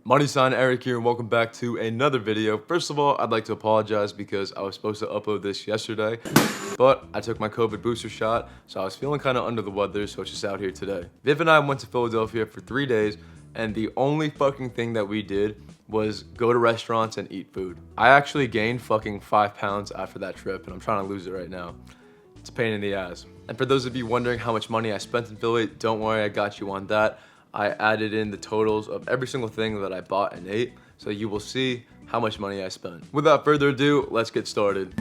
Money sign Eric here and welcome back to another video. First of all, I'd like to apologize because I was supposed to upload this yesterday, but I took my COVID booster shot, so I was feeling kind of under the weather, so it's just out here today. Viv and I went to Philadelphia for 3 days, and the only fucking thing that we did was go to restaurants and eat food. I actually gained fucking 5 pounds after that trip, and I'm trying to lose it right now. It's a pain in the ass. And for those of you wondering how much money I spent in Philly, don't worry, I got you on that. I added in the totals of every single thing that I bought and ate, so you will see how much money I spent. Without further ado, let's get started.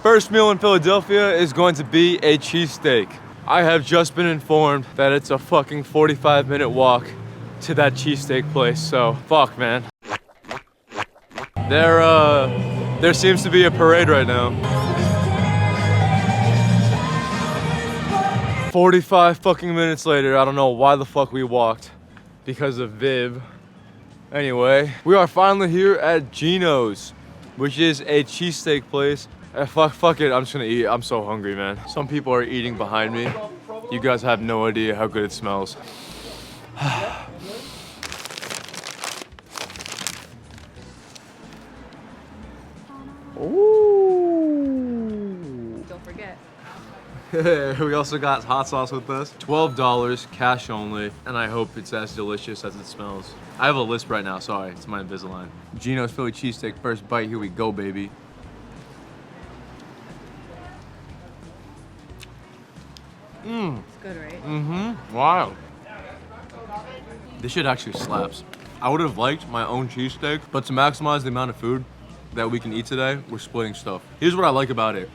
First meal in Philadelphia is going to be a cheesesteak. I have just been informed that it's a fucking 45-minute walk to that cheesesteak place, so fuck, man. There seems to be a parade right now. 45 fucking minutes later, I don't know why the fuck we walked, because of Viv. Anyway, we are finally here at Gino's, which is a cheesesteak place. Fuck it, I'm just gonna eat. I'm so hungry, man. Some people are eating behind me. You guys have no idea how good it smells. Ooh. Don't forget. We also got hot sauce with this. $12, cash only, and I hope it's as delicious as it smells. I have a lisp right now, sorry, it's my Invisalign. Gino's Philly cheesesteak, first bite, here we go, baby. It's good, right? Mm-hmm, wow. This shit actually slaps. I would have liked my own cheesesteak, but to maximize the amount of food that we can eat today, we're splitting stuff. Here's what I like about it.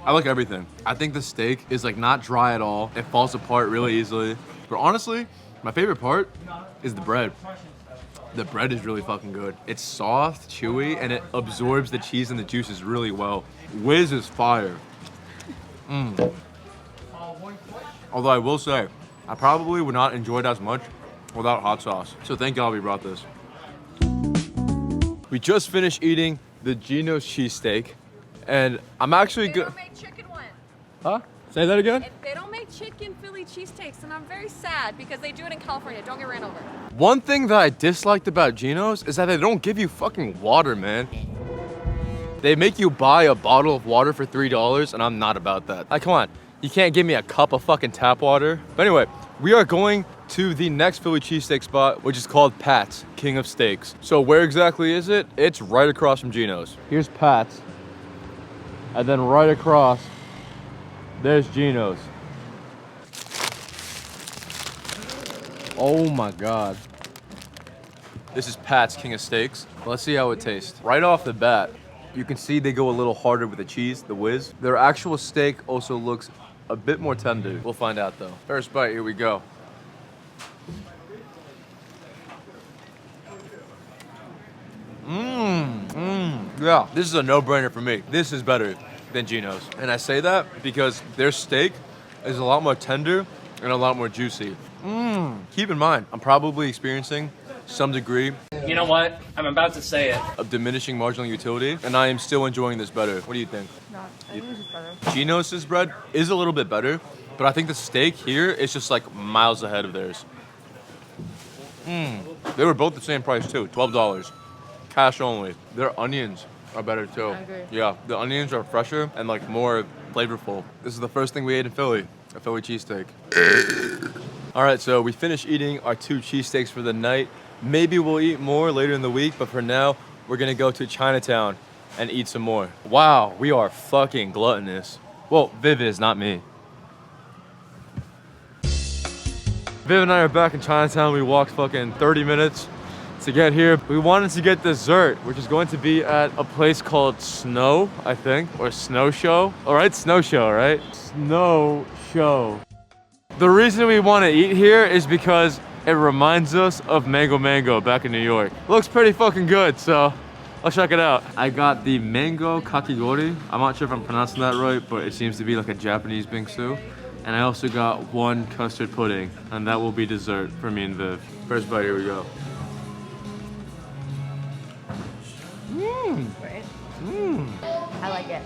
I like everything. I think the steak is like not dry at all. It falls apart really easily. But honestly, my favorite part is the bread. The bread is really fucking good. It's soft, chewy, and it absorbs the cheese and the juices really well. Whiz is fire. Although I will say, I probably would not enjoy it as much without hot sauce. So thank God we brought this. We just finished eating the Gino's cheesesteak, and I'm actually good. They don't make chicken one. Huh? Say that again? They don't make chicken Philly cheesesteaks, and I'm very sad because they do it in California. Don't get ran over. One thing that I disliked about Gino's is that they don't give you fucking water, man. They make you buy a bottle of water for $3, and I'm not about that. Like, come on, you can't give me a cup of fucking tap water. But anyway, we are going to the next Philly cheesesteak spot, which is called Pat's, King of Steaks. So where exactly is it? It's right across from Gino's. Here's Pat's, and then right across, there's Gino's. Oh my God. This is Pat's, King of Steaks. Let's see how it tastes. Right off the bat, you can see they go a little harder with the cheese, the whiz. Their actual steak also looks a bit more tender. We'll find out though. First bite, here we go. Yeah, this is a no-brainer for me. This is better than Gino's. And I say that because their steak is a lot more tender and a lot more juicy. Keep in mind, I'm probably experiencing some degree, you know what? I'm about to say it. of diminishing marginal utility, and I am still enjoying this better. What do you think? No, I think this is better. Gino's bread is a little bit better, but I think the steak here is just like miles ahead of theirs. They were both the same price too, $12. Cash only. Their onions are better too. I agree. Yeah, the onions are fresher and like more flavorful. This is the first thing we ate in Philly, a Philly cheesesteak. All right, so we finished eating our 2 cheesesteaks for the night. Maybe we'll eat more later in the week, but for now, we're gonna go to Chinatown and eat some more. Wow, we are fucking gluttonous. Well, Viv is, not me. Viv and I are back in Chinatown. We walked fucking 30 minutes to get here. We wanted to get dessert, which is going to be at a place called Snow, I think, or Snow Show. All right, Snow Show, right? Snow Show. The reason we want to eat here is because it reminds us of Mango Mango back in New York. Looks pretty fucking good, so let's check it out. I got the mango kakigori. I'm not sure if I'm pronouncing that right, but it seems to be like a Japanese bingsu. And I also got 1 custard pudding, and that will be dessert for me and Viv. First bite, here we go. Right? Mmm. I like it.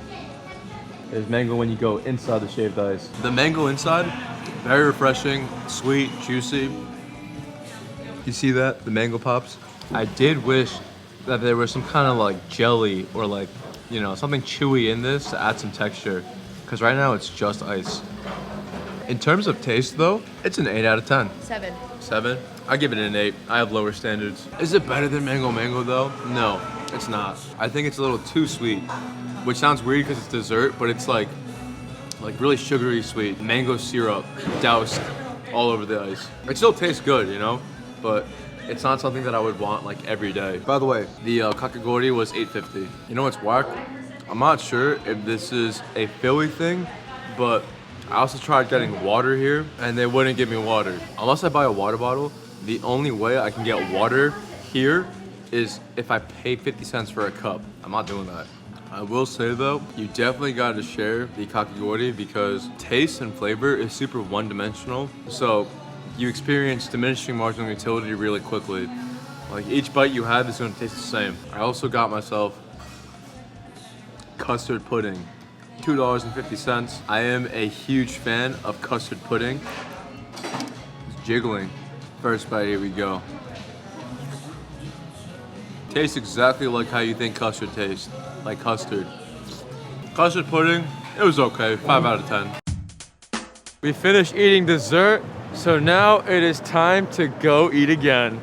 There's mango when you go inside the shaved ice. The mango inside, very refreshing, sweet, juicy. You see that? The mango pops? I did wish that there was some kind of like jelly or like, you know, something chewy in this to add some texture. Because right now it's just ice. In terms of taste though, it's an 8 out of 10. 7. 7? I give it an 8. I have lower standards. Is it better than mango though? No, it's not. I think it's a little too sweet, which sounds weird because it's dessert, but it's like really sugary sweet. Mango syrup doused all over the ice. It still tastes good, you know, but it's not something that I would want like every day. By the way, the kakigori was $8.50. You know what's whack? I'm not sure if this is a Philly thing, but I also tried getting water here and they wouldn't give me water. Unless I buy a water bottle, the only way I can get water here is if I pay 50 cents for a cup. I'm not doing that. I will say though, you definitely gotta share the kakigori because taste and flavor is super one-dimensional. So you experience diminishing marginal utility really quickly. Like each bite you have is gonna taste the same. I also got myself custard pudding, $2.50. I am a huge fan of custard pudding. It's jiggling. First bite, here we go. Tastes exactly like how you think custard tastes, like custard. Custard pudding, it was okay, 5 out of 10. We finished eating dessert, so now it is time to go eat again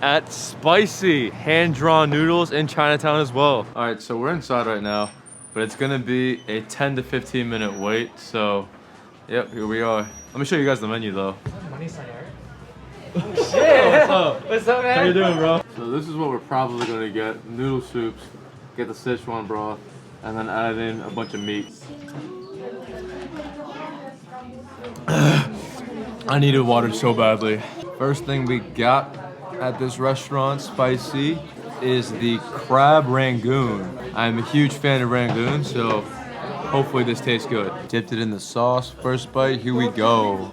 at Spicy Hand-Drawn Noodles in Chinatown as well. All right, so we're inside right now, but it's gonna be a 10 to 15 minute wait, so yep, here we are. Let me show you guys the menu though. Moneysigneric. What's up? What's up, man? How you doing, bro? So this is what we're probably gonna get. Noodle soups, get the Sichuan broth, and then add in a bunch of meat. I needed water so badly. First thing we got at this restaurant, Spicy, is the crab rangoon. I'm a huge fan of rangoon, so hopefully this tastes good. Dipped it in the sauce. First bite, here we go.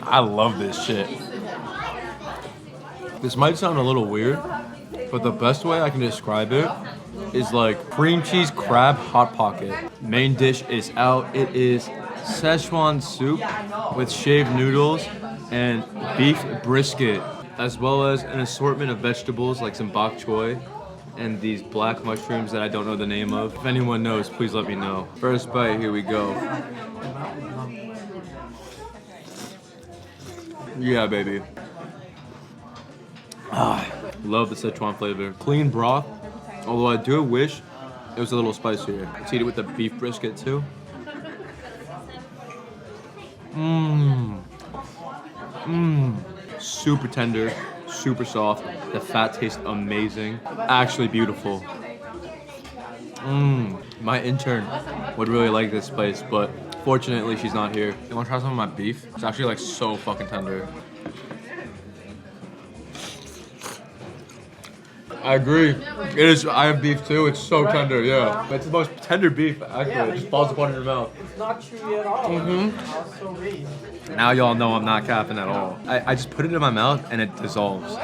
I love this shit. This might sound a little weird, but the best way I can describe it is like cream cheese crab hot pocket. Main dish is out. It is Szechuan soup with shaved noodles and beef brisket, as well as an assortment of vegetables like some bok choy and these black mushrooms that I don't know the name of. If anyone knows, please let me know. First bite, here we go. Yeah, baby. Love the Sichuan flavor. Clean broth, although I do wish it was a little spicier. Let's eat it with the beef brisket too. Super tender, super soft. The fat tastes amazing. Actually beautiful. My intern would really like this place, but fortunately she's not here. You wanna try some of my beef? It's actually like so fucking tender. I agree. It is. I have beef too. It's so tender. Yeah. It's the most tender beef. Actually, it just falls apart in your mouth. It's not chewy at all. Also raised. Now y'all know I'm not capping at all. I just put it in my mouth and it dissolves.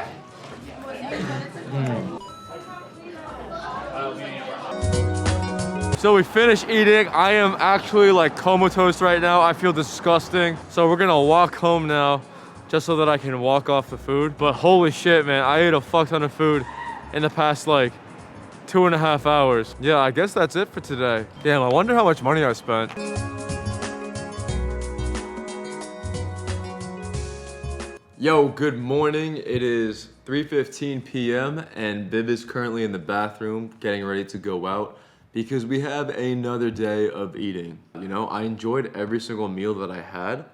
So we finished eating. I am actually like comatose right now. I feel disgusting. So we're gonna walk home now just so that I can walk off the food. But holy shit, man, I ate a fuck ton of food in the past like 2.5 hours. Yeah, I guess that's it for today. Damn, I wonder how much money I spent. Yo, good morning. It is 3:15 p.m. and Bib is currently in the bathroom getting ready to go out because we have another day of eating. You know, I enjoyed every single meal that I had,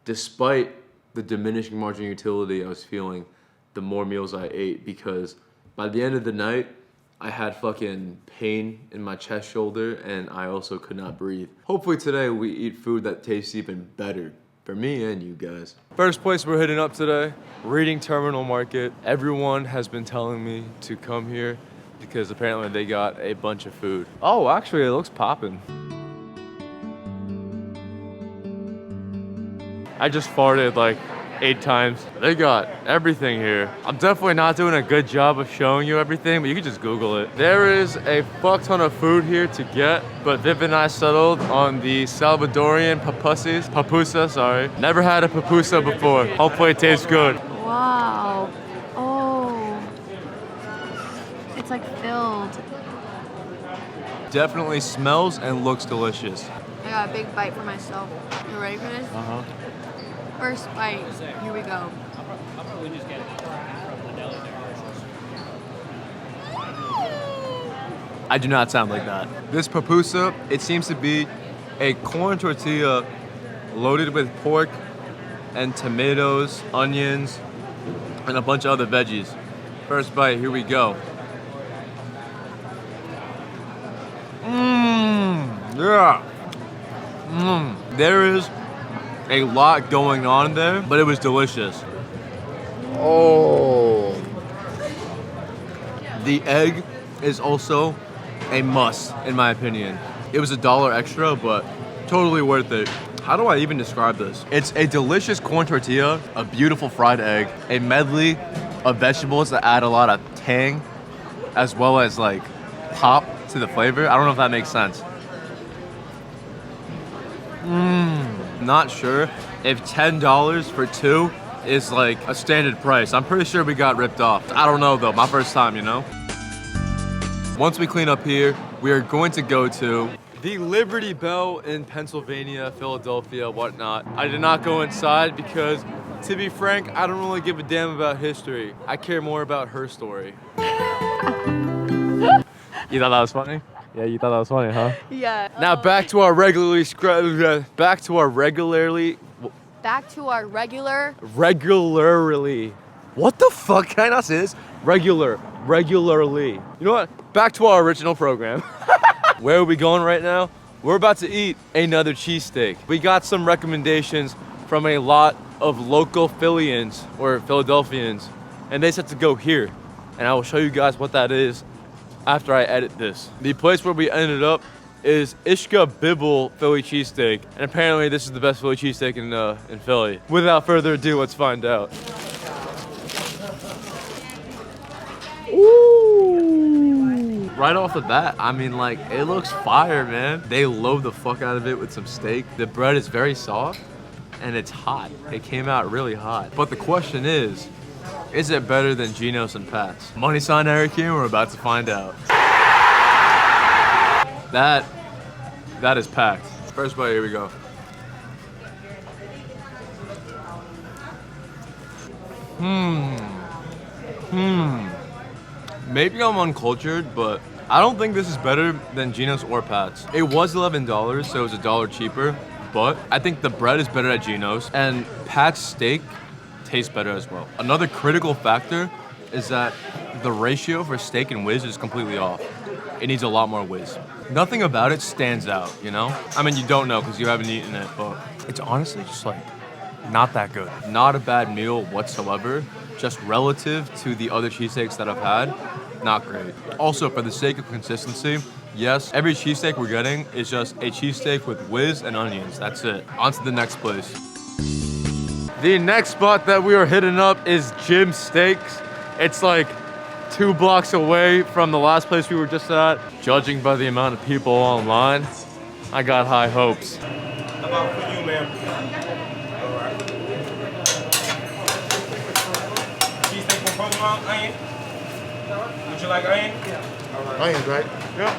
despite the diminishing marginal utility I was feeling the more meals I ate, because by the end of the night, I had fucking pain in my chest shoulder and I also could not breathe. Hopefully today we eat food that tastes even better for me and you guys. First place we're hitting up today, Reading Terminal Market. Everyone has been telling me to come here because apparently they got a bunch of food. Oh, actually it looks poppin'. I just farted like 8 times. They got everything here. I'm definitely not doing a good job of showing you everything, but you can just Google it. There is a fuck ton of food here to get, but Viv and I settled on the Salvadorian papusa, sorry. Never had a papusa before. Hopefully it tastes good. Wow. Oh. It's like filled. Definitely smells and looks delicious. I got a big bite for myself. You ready for this? Uh-huh. First bite. Here we go. I do not sound like that. This papusa, it seems to be a corn tortilla loaded with pork and tomatoes, onions, and a bunch of other veggies. First bite, here we go. Yeah. There is a lot going on there, but it was delicious. Oh. The egg is also a must, in my opinion. It was $1 extra, but totally worth it. How do I even describe this? It's a delicious corn tortilla, a beautiful fried egg, a medley of vegetables that add a lot of tang, as well as like pop to the flavor. I don't know if that makes sense. Not sure if $10 for 2 is like a standard price. I'm pretty sure we got ripped off. I don't know though, my first time, you know? Once we clean up here, we are going to go to the Liberty Bell in Pennsylvania, Philadelphia, whatnot. I did not go inside because, to be frank, I don't really give a damn about history. I care more about her story. You thought that was funny? Yeah, you thought that was funny, huh? Yeah. Now back to our regularly. What the fuck? Can I not say this? Regularly. You know what? Back to our original program. Where are we going right now? We're about to eat another cheesesteak. We got some recommendations from a lot of local Phillians or Philadelphians, and they said to go here. And I will show you guys what that is after I edit this. The place where we ended up is Ishka Bibble Philly cheesesteak, and apparently this is the best Philly cheesesteak in Philly. Without further ado, let's find out. Ooh. Right off the bat, I mean, like, it looks fire, man. They load the fuck out of it with some steak. The bread is very soft and it's hot. It came out really hot. But the question is it better than Geno's and Pat's? Money sign Eric here, we're about to find out. That is packed. First bite, here we go. Maybe I'm uncultured, but I don't think this is better than Geno's or Pat's. It was $11, so it was $1 cheaper, but I think the bread is better at Geno's, and Pat's steak tastes better as well. Another critical factor is that the ratio for steak and whiz is completely off. It needs a lot more whiz. Nothing about it stands out, you know? I mean, you don't know because you haven't eaten it, but it's honestly just like not that good. Not a bad meal whatsoever, just relative to the other cheesesteaks that I've had, not great. Also, for the sake of consistency, yes, every cheesesteak we're getting is just a cheesesteak with whiz and onions. That's it. On to the next place. The next spot that we are hitting up is Jim's Steaks. It's like 2 blocks away from the last place we were just at. Judging by the amount of people online, I got high hopes. How about for you, ma'am? All right. Cheesesteak with provolone, onion? Would you like onion? Yeah. All right. Onions, right? Yeah.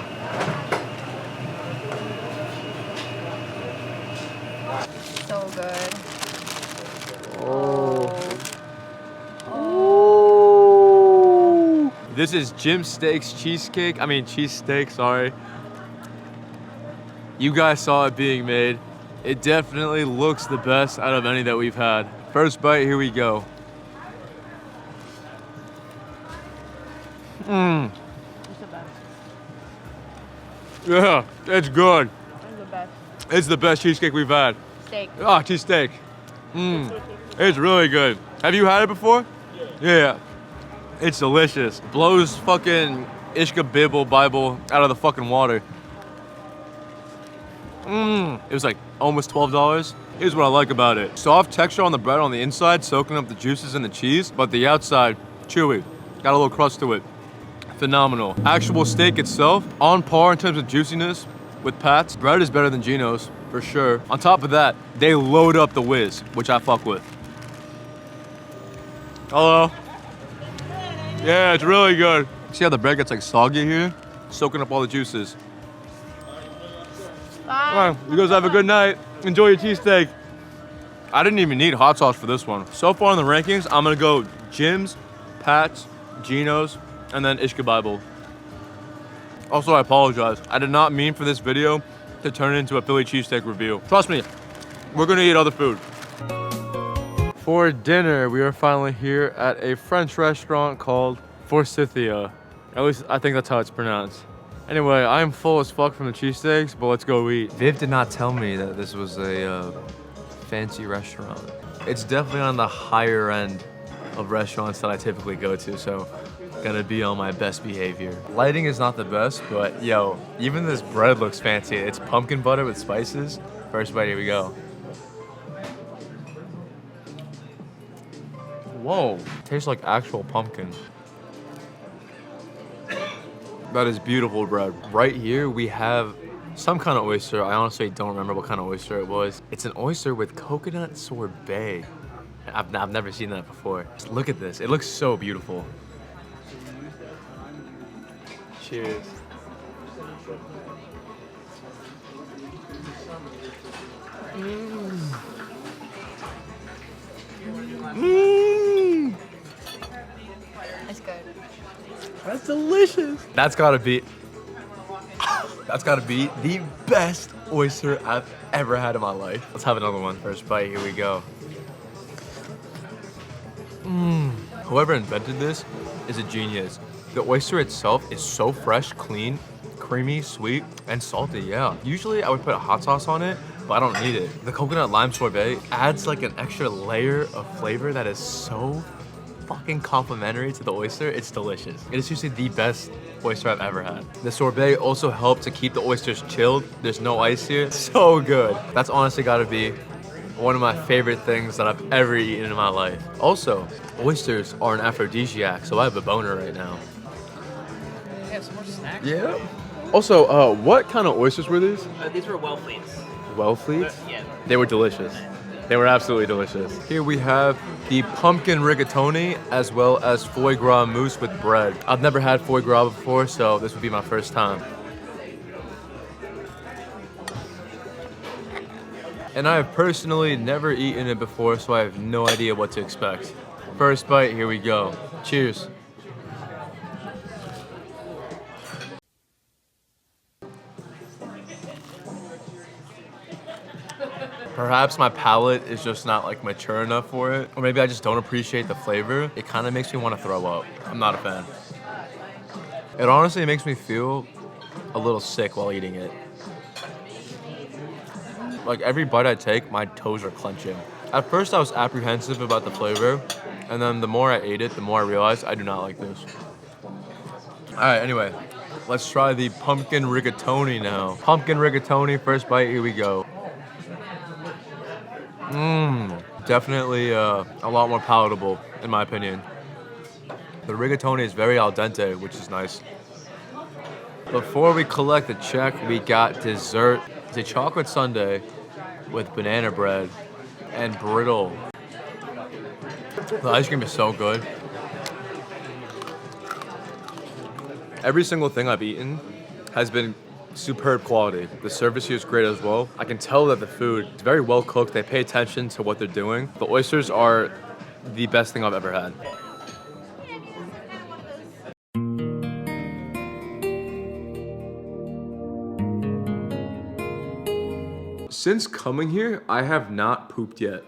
So good. This is Jim's Steaks cheesesteak, sorry. You guys saw it being made. It definitely looks the best out of any that we've had. First bite, here we go. It's the best. Yeah, it's good. It's the best. It's the best cheesesteak we've had. Steak. Ah, cheesesteak. It's really good. Have you had it before? Yeah. It's delicious. Blows fucking Ishka Bibble Bible out of the fucking water. It was like almost $12. Here's what I like about it. Soft texture on the bread on the inside, soaking up the juices in the cheese, but the outside, chewy. Got a little crust to it. Phenomenal. Actual steak itself, on par in terms of juiciness with Pat's. Bread is better than Geno's, for sure. On top of that, they load up the whiz, which I fuck with. Hello. Yeah, it's really good. See how the bread gets like soggy here? Soaking up all the juices. All right, you guys have a good night. Enjoy your cheesesteak. I didn't even need hot sauce for this one. So far in the rankings, I'm gonna go Jim's, Pat's, Geno's, and then Ishka Bible. Also, I apologize. I did not mean for this video to turn into a Philly cheesesteak review. Trust me, we're gonna eat other food. For dinner, we are finally here at a French restaurant called Forsythia. At least I think that's how it's pronounced. Anyway, I'm full as fuck from the cheesesteaks, but let's go eat. Viv did not tell me that this was a fancy restaurant. It's definitely on the higher end of restaurants that I typically go to, so gotta be on my best behavior. Lighting is not the best, but yo, even this bread looks fancy. It's pumpkin butter with spices. First bite, here we go. Whoa, tastes like actual pumpkin. That is beautiful bread. Right here, we have some kind of oyster. I honestly don't remember what kind of oyster it was. It's an oyster with coconut sorbet. I've never seen that before. Just look at this. It looks so beautiful. Cheers. That's good. That's delicious. That's gotta be the best oyster I've ever had in my life. Let's have another one. First bite, here we go. Whoever invented this is a genius. The oyster itself is so fresh, clean, creamy, sweet, and salty, yeah. Usually I would put a hot sauce on it, but I don't need it. The coconut lime sorbet adds like an extra layer of flavor that is so fucking complimentary to the oyster. It's delicious. It is seriously the best oyster I've ever had. The sorbet also helped to keep the oysters chilled. There's no ice here. So good. That's honestly gotta be one of my favorite things that I've ever eaten in my life. Also, oysters are an aphrodisiac, so I have a boner right now. Yeah, some more snacks. Yeah. Also, what kind of oysters were these? These were Wellfleets. Wellfleets? Yeah. They were delicious. They were absolutely delicious. Here we have the pumpkin rigatoni as well as foie gras mousse with bread. I've never had foie gras before, so this would be my first time. And I have personally never eaten it before, so I have no idea what to expect. First bite, here we go. Cheers. Perhaps my palate is just not like mature enough for it, or maybe I just don't appreciate the flavor. It kind of makes me want to throw up. I'm not a fan. It honestly makes me feel a little sick while eating it. Like every bite I take, my toes are clenching. At first I was apprehensive about the flavor, and then the more I ate it, the more I realized I do not like this. All right, anyway, let's try the pumpkin rigatoni now. Pumpkin rigatoni, first bite, here we go. Definitely a lot more palatable, in my opinion. The rigatoni is very al dente, which is nice. Before we collect the check, we got dessert. It's a chocolate sundae with banana bread and brittle. The ice cream is so good. Every single thing I've eaten has been superb quality. The service here is great as well. I can tell that the food is very well cooked. They pay attention to what they're doing. The oysters are the best thing I've ever had. Since coming here, I have not pooped yet.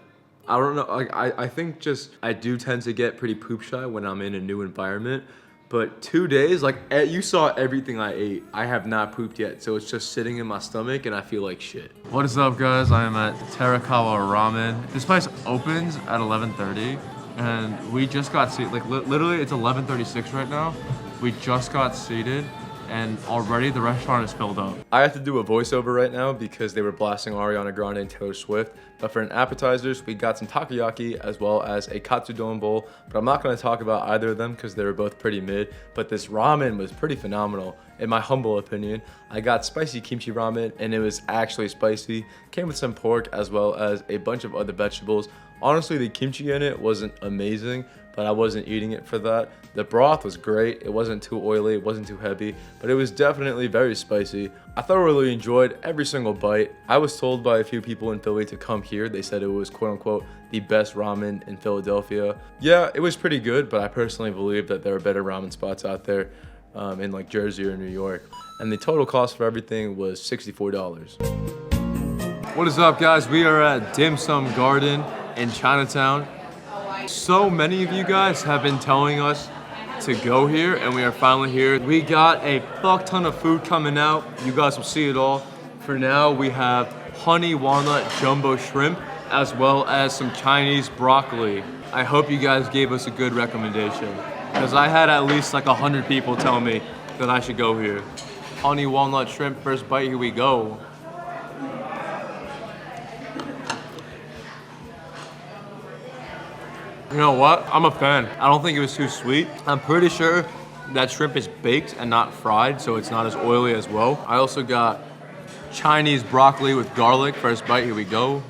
I don't know, like I think just I do tend to get pretty poop shy when I'm in a new environment. But 2 days, like you saw everything I ate. I have not pooped yet, so it's just sitting in my stomach and I feel like shit. What is up, guys? I am at Terekawa Ramen. This place opens at 11:30, and we just got seated. Like literally, it's 11:36 right now. We just got seated, and already the restaurant is filled up. I have to do a voiceover right now because they were blasting Ariana Grande and Taylor Swift, But for an appetizers, we got some takoyaki as well as a katsudon bowl. But I'm not gonna talk about either of them because they were both pretty mid. But this ramen was pretty phenomenal, in my humble opinion. I got spicy kimchi ramen and it was actually spicy. Came with some pork as well as a bunch of other vegetables. Honestly, the kimchi in it wasn't amazing, but I wasn't eating it for that. The broth was great. It wasn't too oily, it wasn't too heavy, but it was definitely very spicy. I thoroughly enjoyed every single bite. I was told by a few people in Philly to come here. They said it was quote unquote the best ramen in Philadelphia. Yeah, it was pretty good, but I personally believe that there are better ramen spots out there in like Jersey or New York. And the total cost for everything was $64. What is up, guys? We are at Dim Sum Garden in Chinatown. So many of you guys have been telling us to go here, and we are finally here. We got a fuck ton of food coming out. You guys will see it all. For now, we have honey walnut jumbo shrimp, as well as some Chinese broccoli. I hope you guys gave us a good recommendation, because I had at least like 100 people tell me that I should go here. Honey walnut shrimp, first bite, here we go. You know what? I'm a fan. I don't think it was too sweet. I'm pretty sure that shrimp is baked and not fried, so it's not as oily as well. I also got Chinese broccoli with garlic. First bite, here we go.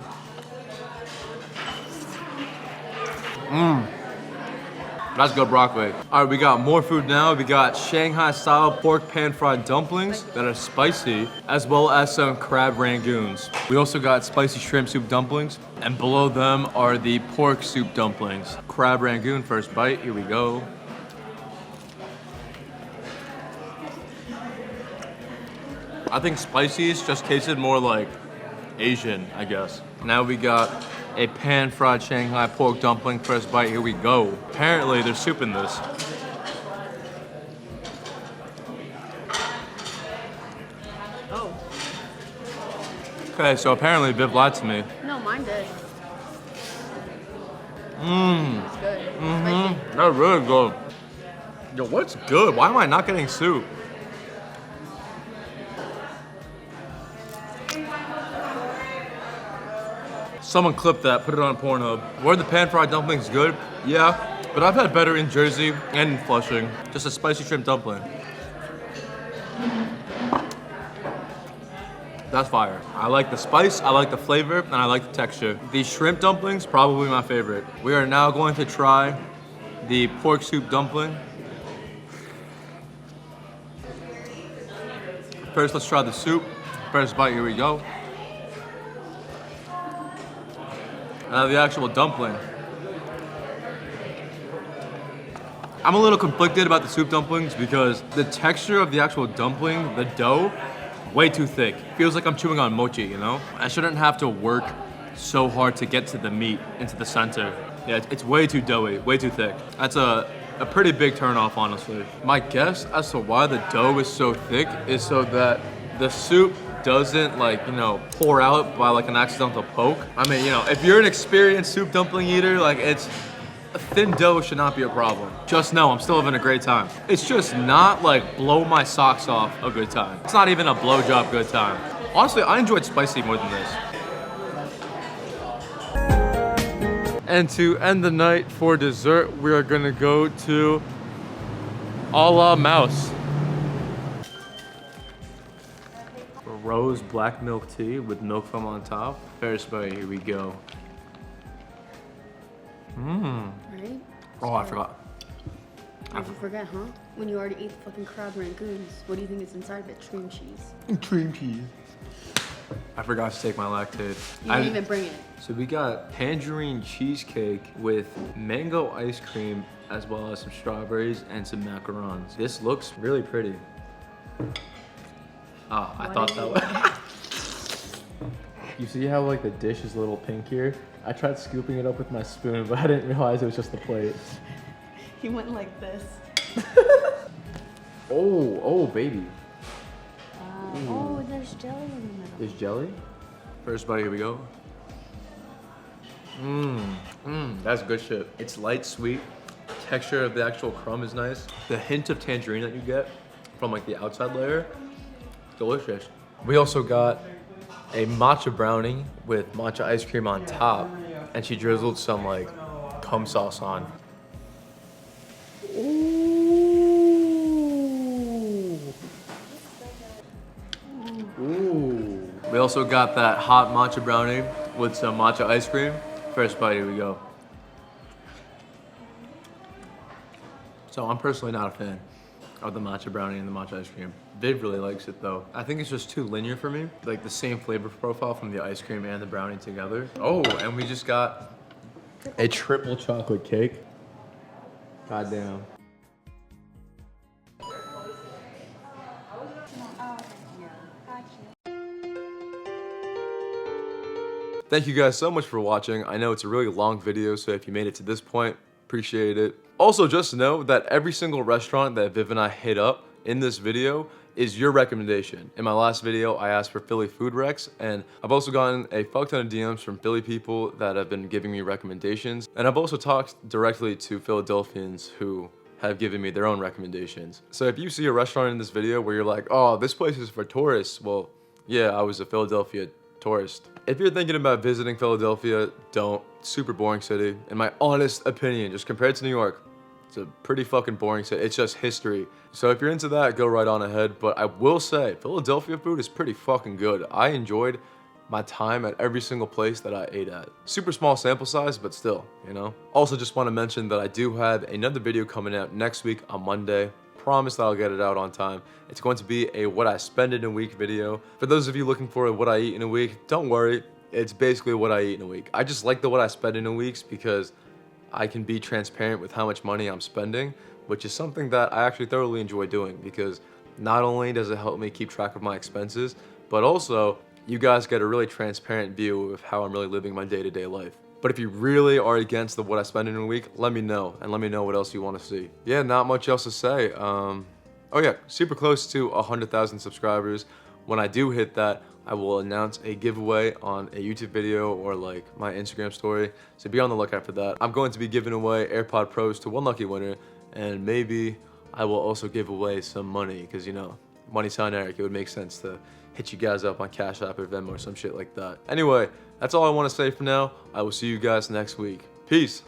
That's good broccoli. All right, we got more food now. We got Shanghai style pork pan fried dumplings that are spicy, as well as some crab rangoons. We also got spicy shrimp soup dumplings, and below them are the pork soup dumplings. Crab rangoon, first bite, here we go. I think spicy's just tasted more like Asian, I guess. Now we got a pan-fried Shanghai pork dumpling. First bite, here we go. Apparently, there's soup in this. Oh. Okay, so apparently Viv lied to me. No, mine did. It's good. Spicy. That's really good. Yo, what's good? Why am I not getting soup? Someone clipped that, put it on Pornhub. Were the pan-fried dumplings good? Yeah, but I've had better in Jersey and in Flushing. Just a spicy shrimp dumpling. That's fire. I like the spice, I like the flavor, and I like the texture. These shrimp dumplings, probably my favorite. We are now going to try the pork soup dumpling. First, let's try the soup. First bite, here we go. Now the actual dumpling. I'm a little conflicted about the soup dumplings because the texture of the actual dumpling, the dough, way too thick. Feels like I'm chewing on mochi, you know? I shouldn't have to work so hard to get to the meat into the center. Yeah, it's way too doughy, way too thick. That's a pretty big turnoff, honestly. My guess as to why the dough is so thick is so that the soup doesn't, like, you know, pour out by like an accidental poke. I mean, you know, if you're an experienced soup dumpling eater, like, it's a thin dough should not be a problem. Just know I'm still having a great time. It's just not like blow my socks off a good time. It's not even a blowjob good time. Honestly, I enjoyed spicy more than this. And to end the night for dessert, we are gonna go to a la Mouse. Rose black milk tea with milk foam on top. First bite, here we go. Right? Oh, I forgot. Did you forget, huh? When you already ate the fucking crab rangoons, what do you think is inside of it? Cream cheese. Cream cheese. I forgot to take my lactate. You didn't even bring it. So we got tangerine cheesecake with mango ice cream, as well as some strawberries and some macarons. This looks really pretty. Oh, I thought that was. You see how like the dish is a little pink here? I tried scooping it up with my spoon, but I didn't realize it was just the plate. He went like this. Oh, baby. Oh, there's jelly in the middle. There's jelly? First bite, here we go. That's good shit. It's light, sweet. Texture of the actual crumb is nice. The hint of tangerine that you get from like the outside layer, delicious. We also got a matcha brownie with matcha ice cream on top, and she drizzled some like cum sauce on. Ooh. We also got that hot matcha brownie with some matcha ice cream. First bite, here we go. So I'm personally not a fan of the matcha brownie and the matcha ice cream. Viv really likes it though. I think it's just too linear for me. Like the same flavor profile from the ice cream and the brownie together. Oh, and we just got a triple chocolate cake. Goddamn. Thank you guys so much for watching. I know it's a really long video, so if you made it to this point, appreciate it. Also, just know that every single restaurant that Viv and I hit up in this video is your recommendation. In my last video, I asked for Philly food recs, and I've also gotten a fuck ton of DMs from Philly people that have been giving me recommendations. And I've also talked directly to Philadelphians who have given me their own recommendations. So if you see a restaurant in this video where you're like, oh, this place is for tourists, well, yeah, I was a Philadelphia tourist. If you're thinking about visiting Philadelphia, don't. Super boring city. In my honest opinion, just compared to New York, it's a pretty fucking boring city. It's just history. So if you're into that, go right on ahead. But I will say, Philadelphia food is pretty fucking good. I enjoyed my time at every single place that I ate at. Super small sample size, but still, you know? Also just want to mention that I do have another video coming out next week on Monday. Promise that I'll get it out on time. It's going to be a what I spend in a week video. For those of you looking for a what I eat in a week, don't worry. It's basically what I eat in a week. I just like the what I spend in a week because I can be transparent with how much money I'm spending, which is something that I actually thoroughly enjoy doing because not only does it help me keep track of my expenses, but also you guys get a really transparent view of how I'm really living my day-to-day life. But if you really are against the what I spend in a week, let me know, and let me know what else you want to see. Yeah, not much else to say. Oh yeah, super close to 100,000 subscribers. When I do hit that, I will announce a giveaway on a YouTube video or like my Instagram story. So be on the lookout for that. I'm going to be giving away AirPod Pros to one lucky winner, and maybe I will also give away some money because, you know, money sign Eric, it would make sense to hit you guys up on Cash App or Venmo or some shit like that. Anyway, that's all I want to say for now. I will see you guys next week. Peace.